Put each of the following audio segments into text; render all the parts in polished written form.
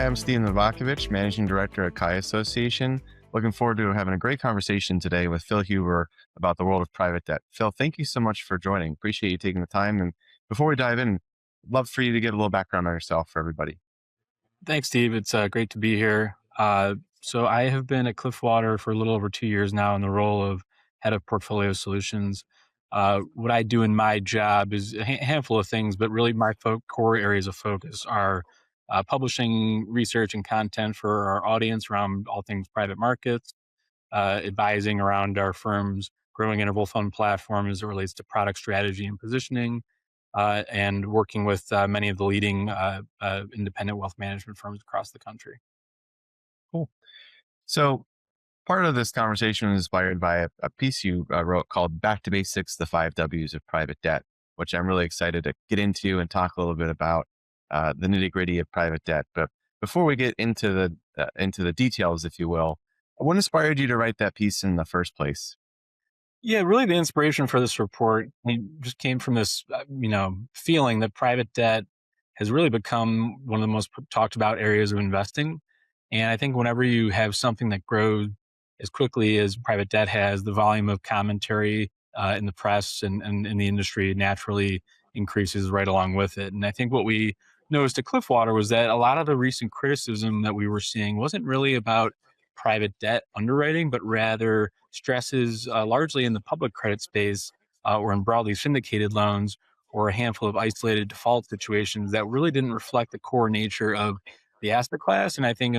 Hi, I'm Steve Novakovich, Managing Director at Chi Association. Looking forward to having a great conversation today with Phil Huber about the world of private debt. Phil, thank you so much for joining. Appreciate you taking the time. And before we dive in, love for you to get a little background on yourself for everybody. Thanks, Steve. It's great to be here. So I have been at Cliffwater for a little over 2 years now in the role of head of portfolio solutions. What I do in my job is a handful of things, but really my core areas of focus are publishing research and content for our audience around all things private markets, advising around our firm's growing interval fund platform as it relates to product strategy and positioning, and working with many of the leading independent wealth management firms across the country. Cool. So, part of this conversation was inspired by a piece you wrote called Back to Basics, the Five W's of Private Debt, which I'm really excited to get into and talk a little bit about the nitty gritty of private debt. But before we get into the details, if you will, what inspired you to write that piece in the first place? Yeah, really, the inspiration for this report just came from this, feeling that private debt has really become one of the most talked about areas of investing. And I think whenever you have something that grows as quickly as private debt has, the volume of commentary in the press and in the industry naturally increases right along with it. And I think what we noticed at Cliffwater was that a lot of the recent criticism that we were seeing wasn't really about private debt underwriting, but rather stresses largely in the public credit space or in broadly syndicated loans or a handful of isolated default situations that really didn't reflect the core nature of the asset class. And I think,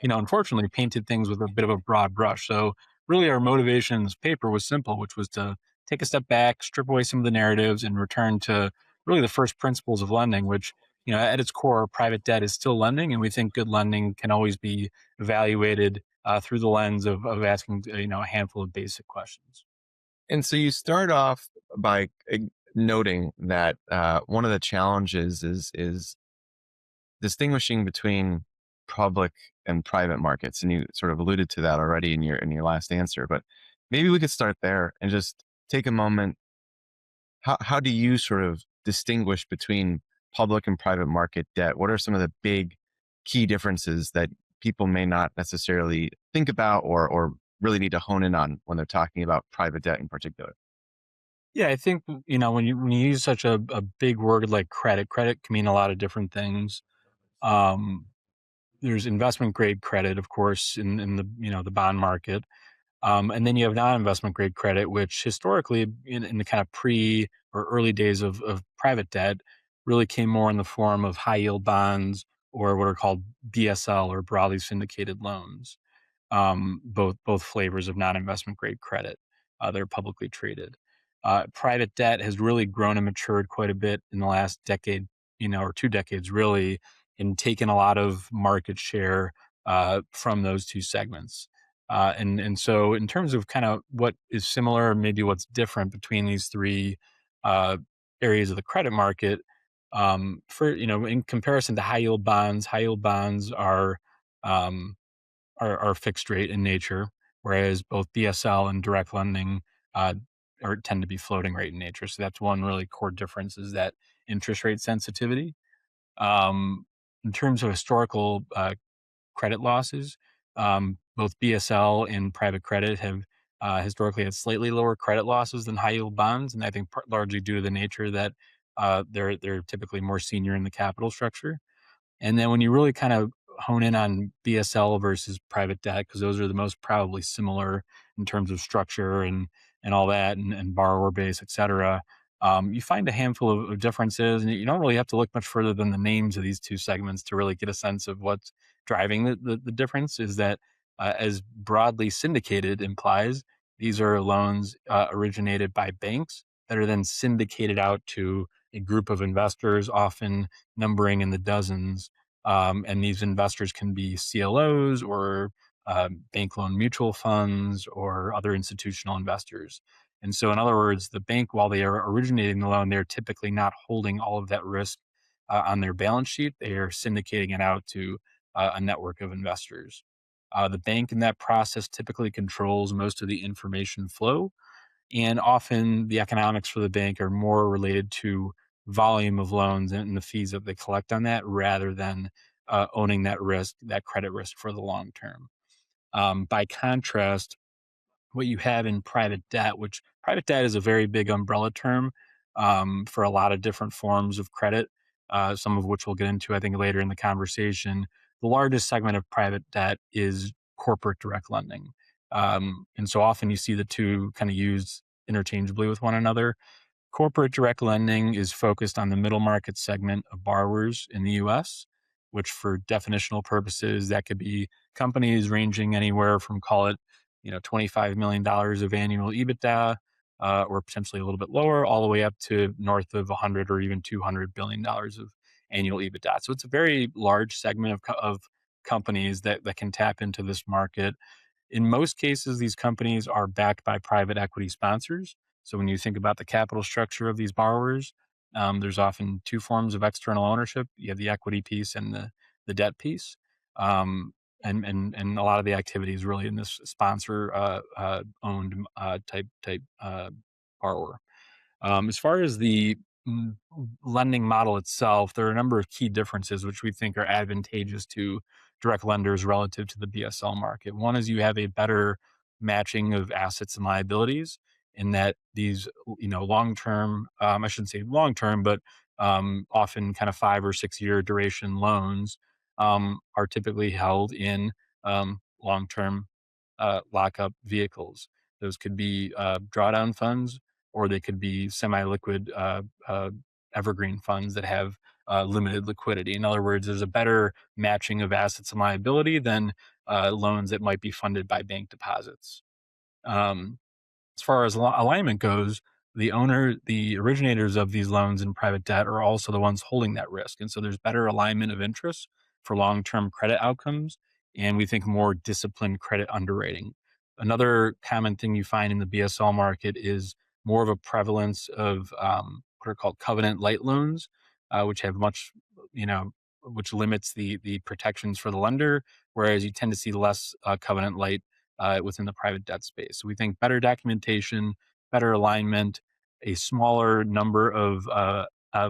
unfortunately, painted things with a bit of a broad brush. So, really, our motivation in this paper was simple, which was to take a step back, strip away some of the narratives, and return to really the first principles of lending, which, at its core, private debt is still lending, and we think good lending can always be evaluated through the lens of asking a handful of basic questions. And so you start off by noting that one of the challenges is distinguishing between public and private markets, and you sort of alluded to that already in your last answer. But maybe we could start there and just take a moment. How do you sort of distinguish between public and private market debt? What are some of the big key differences that people may not necessarily think about or really need to hone in on when they're talking about private debt in particular? Yeah, I think when you use such a big word like credit can mean a lot of different things. Um, there's investment grade credit, of course, in the the bond market. And then you have non-investment grade credit, which historically, in the kind of pre or early days of private debt, really came more in the form of high yield bonds or what are called BSL or broadly syndicated loans. Both flavors of non-investment grade credit. They're publicly traded. Private debt has really grown and matured quite a bit in the last decade, or 2 decades, really, and taken a lot of market share from those two segments. And so, in terms of kind of what is similar, maybe what's different between these three uh, areas of the credit market, for in comparison to high yield bonds um, are fixed rate in nature, whereas both BSL and direct lending uh, tend to be floating rate in nature. So that's one really core difference is that interest rate sensitivity. Um, in terms of historical credit losses, both BSL and private credit have historically had slightly lower credit losses than high yield bonds, and I think largely due to the nature that they're typically more senior in the capital structure. And then when you really kind of hone in on BSL versus private debt, because those are the most probably similar in terms of structure and all that, and borrower base, et cetera, you find a handful of differences, and you don't really have to look much further than the names of these two segments to really get a sense of what's driving the difference. Is that as broadly syndicated implies, these are loans originated by banks that are then syndicated out to a group of investors, often numbering in the dozens. And these investors can be CLOs or bank loan mutual funds or other institutional investors. And so, in other words, the bank, while they are originating the loan, they're typically not holding all of that risk on their balance sheet. They are syndicating it out to a network of investors. The bank in that process typically controls most of the information flow, and often the economics for the bank are more related to volume of loans and the fees that they collect on that rather than owning that risk, that credit risk for the long term. By contrast, what you have in private debt, which private debt is a very big umbrella term for a lot of different forms of credit, some of which we'll get into, I think, later in the conversation. The largest segment of private debt is corporate direct lending. And so often you see the two kind of used interchangeably with one another. Corporate direct lending is focused on the middle market segment of borrowers in the US, which for definitional purposes, that could be companies ranging anywhere from call it, $25 million of annual EBITDA, or potentially a little bit lower, all the way up to north of 100 or even $200 billion of annual EBITDA. So it's a very large segment of companies that can tap into this market. In most cases, these companies are backed by private equity sponsors. So when you think about the capital structure of these borrowers, there's often two forms of external ownership. You have the equity piece and the debt piece. Um, and a lot of the activity is really in this sponsor owned type borrower. As far as the mm, lending model itself, there are a number of key differences which we think are advantageous to direct lenders relative to the BSL market. One is you have a better matching of assets and liabilities in that these, long term, I shouldn't say long term, but often kind of 5 or 6 year duration loans are typically held in long term lockup vehicles. Those could be drawdown funds, or they could be semi-liquid evergreen funds that have limited liquidity. In other words, there's a better matching of assets and liability than loans that might be funded by bank deposits. Um, as far as alignment goes, the originators of these loans in private debt are also the ones holding that risk. And so there's better alignment of interests for long term credit outcomes. And we think more disciplined credit underwriting. Another common thing you find in the BSL market is more of a prevalence of what are called covenant light loans, which have much, you know, which limits the protections for the lender, whereas you tend to see less covenant light within the private debt space. So we think better documentation, better alignment, a smaller number of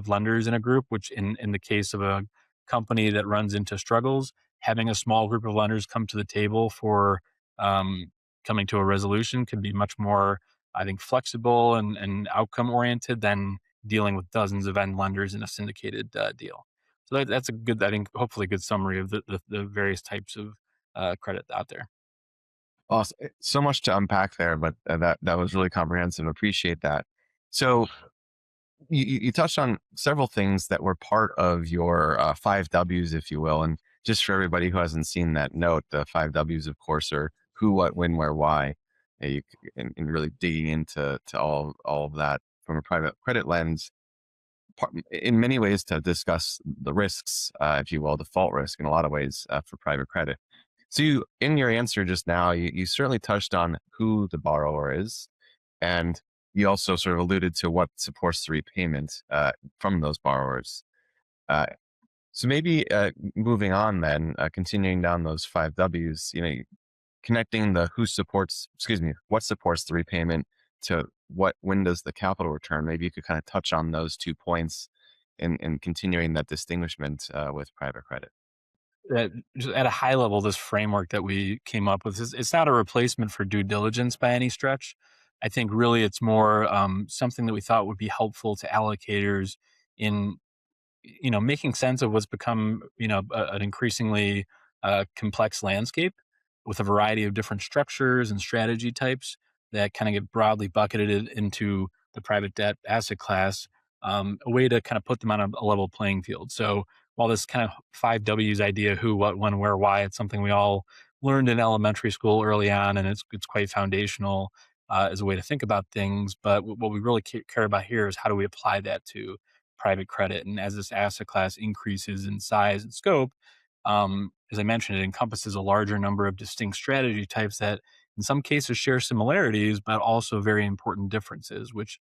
lenders in a group, which in the case of a company that runs into struggles, having a small group of lenders come to the table for coming to a resolution could be much more, I think, flexible and outcome oriented than dealing with dozens of end lenders in a syndicated deal. So that's a good, I think, hopefully, a good summary of the various types of credit out there. Awesome. So much to unpack there, but that was really comprehensive. Appreciate that. So you touched on several things that were part of your five W's, if you will. And just for everybody who hasn't seen that note, the five W's, of course, are who, what, when, where, why. And really digging into all of that from a private credit lens, in many ways to discuss the risks, if you will, default risk in a lot of ways for private credit. So in your answer just now, you certainly touched on who the borrower is, and you also sort of alluded to what supports the repayment from those borrowers. Uh, so maybe moving on then, continuing down those five W's, connecting the what supports the repayment to when does the capital return? Maybe you could kind of touch on those 2 points in continuing that distinguishment with private credit. Just at a high level, this framework that we came up with is it's not a replacement for due diligence by any stretch. I think really it's more something that we thought would be helpful to allocators in making sense of what's become, an increasingly complex landscape with a variety of different structures and strategy types that kind of get broadly bucketed into the private debt asset class, a way to kind of put them on a level playing field. So while this kind of five W's idea, who, what, when, where, why, it's something we all learned in elementary school early on, and it's quite foundational as a way to think about things. But what we really care about here is how do we apply that to private credit. And as this asset class increases in size and scope, as I mentioned, it encompasses a larger number of distinct strategy types that in some cases share similarities, but also very important differences, which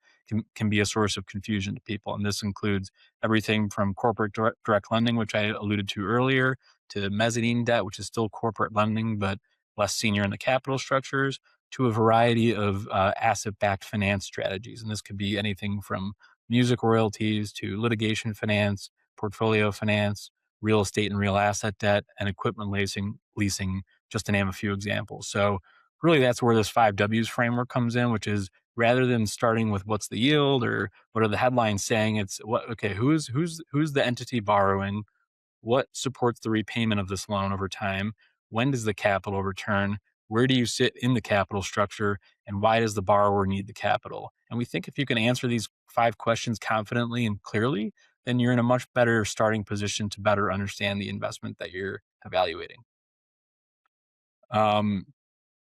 can be a source of confusion to people. And this includes everything from corporate direct lending, which I alluded to earlier, to mezzanine debt, which is still corporate lending, but less senior in the capital structures, to a variety of asset-backed finance strategies. And this could be anything from music royalties to litigation finance, portfolio finance, real estate and real asset debt, and equipment leasing, just to name a few examples. So really that's where this 5 Ws framework comes in, which is rather than starting with what's the yield or what are the headlines saying, it's what okay, who's the entity borrowing, what supports the repayment of this loan over time? When does the capital return? Where do you sit in the capital structure? And why does the borrower need the capital? And we think if you can answer these 5 questions confidently and clearly, then you're in a much better starting position to better understand the investment that you're evaluating. Um,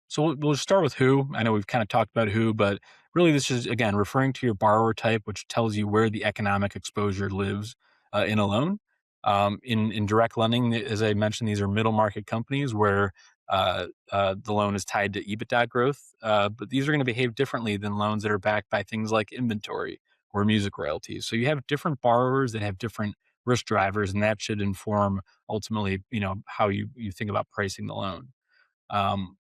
so we'll start with who. I know we've kind of talked about who, but really this is again referring to your borrower type, which tells you where the economic exposure lives in a loan. In direct lending, as I mentioned, these are middle market companies where the loan is tied to EBITDA growth, but these are going to behave differently than loans that are backed by things like inventory or music royalties. So you have different borrowers that have different risk drivers, and that should inform ultimately, how you think about pricing the loan.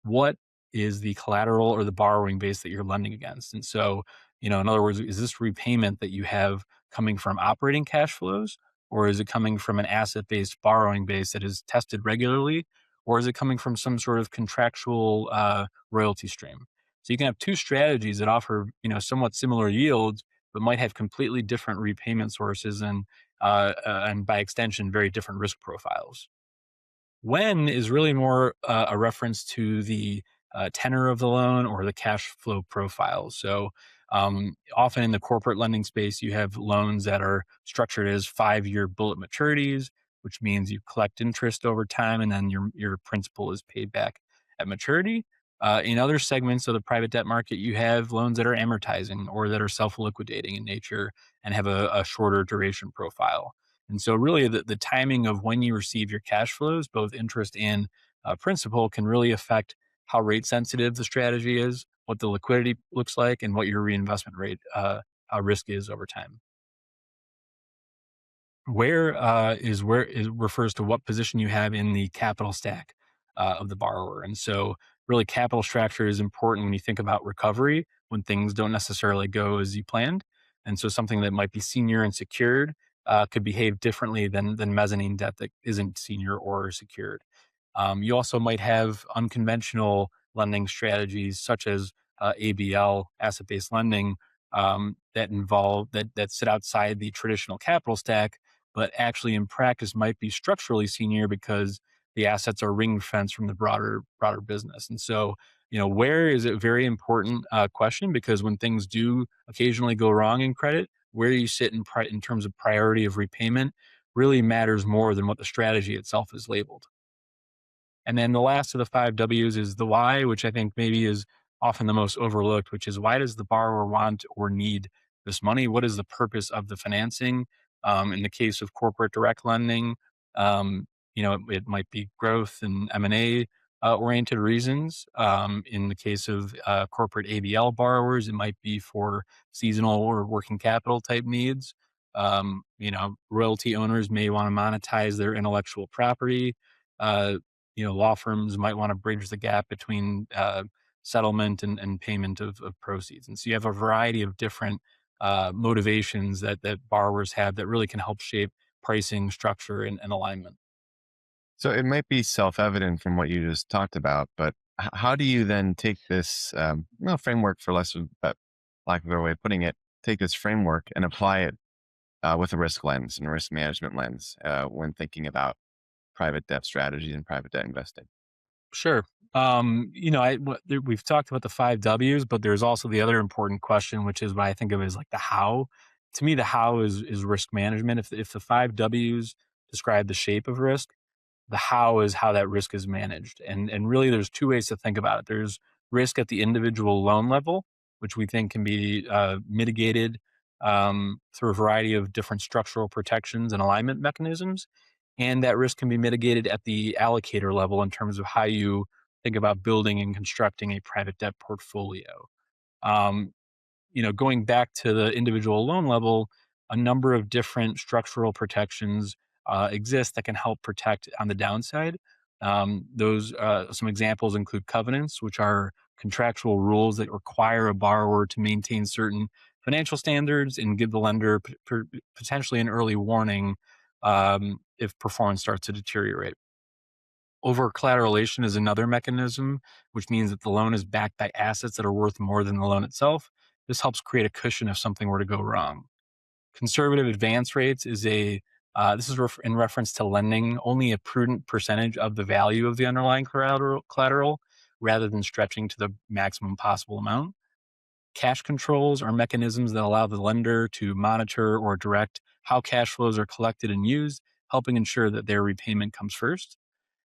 What is the collateral or the borrowing base that you're lending against? And so, in other words, is this repayment that you have coming from operating cash flows, or is it coming from an asset based borrowing base that is tested regularly, or is it coming from some sort of contractual royalty stream? So you can have two strategies that offer, somewhat similar yields, but might have completely different repayment sources and by extension, very different risk profiles. When is really more a reference to the tenor of the loan or the cash flow profile. So often in the corporate lending space, you have loans that are structured as 5-year bullet maturities, which means you collect interest over time and then your principal is paid back at maturity. In other segments of the private debt market, you have loans that are amortizing or that are self liquidating in nature and have a shorter duration profile. And so, really, the timing of when you receive your cash flows, both interest and principal, can really affect how rate sensitive the strategy is, what the liquidity looks like, and what your reinvestment rate risk is over time. Where is refers to what position you have in the capital stack of the borrower. And so, really, capital structure is important when you think about recovery when things don't necessarily go as you planned. And so, something that might be senior and secured could behave differently than mezzanine debt that isn't senior or secured. You also might have unconventional lending strategies such as ABL, asset-based lending, that sit outside the traditional capital stack, but actually in practice might be structurally senior because the assets are ring fenced from the broader business. And so, where is a very important question because when things do occasionally go wrong in credit, where you sit in terms of priority of repayment really matters more than what the strategy itself is labeled. And then the last of the 5 Ws is the why, which I think maybe is often the most overlooked, which is why does the borrower want or need this money? What is the purpose of the financing? In the case of corporate direct lending, it might be growth and M&A oriented reasons. In the case of corporate ABL borrowers, it might be for seasonal or working capital type needs. Royalty owners may want to monetize their intellectual property. Uh, law firms might want to bridge the gap between settlement and payment of proceeds. And so you have a variety of different motivations that borrowers have that really can help shape pricing, structure, and alignment. So it might be self-evident from what you just talked about, but how do you then take this framework, for lack of a better way of putting it, take this framework and apply it with a risk lens and a risk management lens when thinking about private debt strategies and private debt investing? Sure. We've talked about the 5 Ws, but there's also the other important question, which is what I think of as like the how. To me, the how is risk management. If the 5 Ws describe the shape of risk, the how is how that risk is managed. And really there's two ways to think about it. There's risk at the individual loan level, which we think can be mitigated through a variety of different structural protections and alignment mechanisms. And that risk can be mitigated at the allocator level in terms of how you think about building and constructing a private debt portfolio. Um, going back to the individual loan level, a number of different structural protections exist that can help protect on the downside. Those some examples include covenants, which are contractual rules that require a borrower to maintain certain financial standards and give the lender potentially an early warning if performance starts to deteriorate. Over collateralization is another mechanism, which means that the loan is backed by assets that are worth more than the loan itself. This helps create a cushion if something were to go wrong. Conservative advance rates is a this is in reference to lending only a prudent percentage of the value of the underlying collateral rather than stretching to the maximum possible amount. Cash controls are mechanisms that allow the lender to monitor or direct how cash flows are collected and used, helping ensure that their repayment comes first.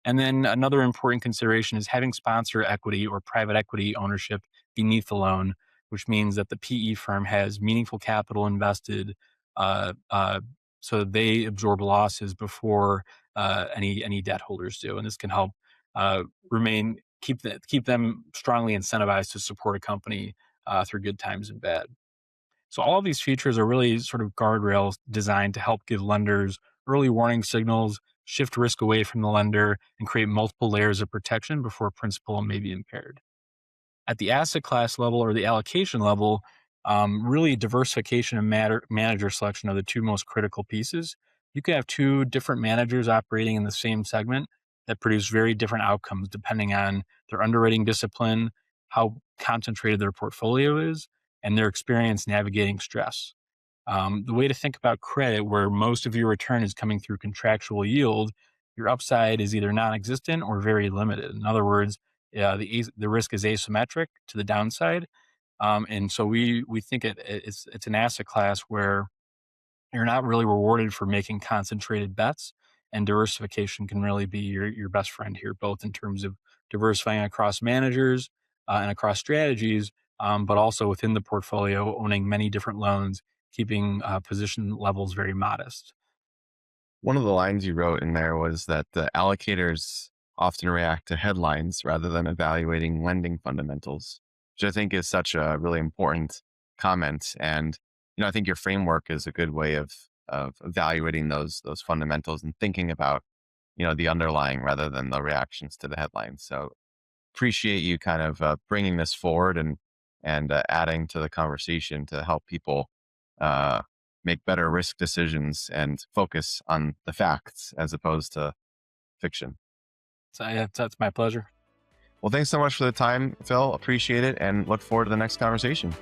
And then another important consideration is having sponsor equity or private equity ownership beneath the loan, which means that the PE firm has meaningful capital invested, uh, uh, so that they absorb losses before any debt holders do, and this can help uh, remain keep them strongly incentivized to support a company through good times and bad. So all of these features are really sort of guardrails designed to help give lenders early warning signals, shift risk away from the lender, and create multiple layers of protection before principal may be impaired. At the asset class level or the allocation level, really diversification and manager selection are the two most critical pieces. You can have two different managers operating in the same segment that produce very different outcomes depending on their underwriting discipline, how concentrated their portfolio is, and their experience navigating stress. The way to think about credit, where most of your return is coming through contractual yield, your upside is either non-existent or very limited. In other words, the risk is asymmetric to the downside, and so we think it's an asset class where you're not really rewarded for making concentrated bets, and diversification can really be your best friend here, both in terms of diversifying across managers and across strategies, but also within the portfolio, owning many different loans, keeping position levels very modest. One of the lines you wrote in there was that the allocators often react to headlines rather than evaluating lending fundamentals, which I think is such a really important comment. And I think your framework is a good way of evaluating those fundamentals and thinking about the underlying rather than the reactions to the headlines. So appreciate you kind of bringing this forward and adding to the conversation to help people uh, make better risk decisions and focus on the facts as opposed to fiction. So yeah, that's my pleasure. Well, thanks so much for the time, Phil. Appreciate it and look forward to the next conversation.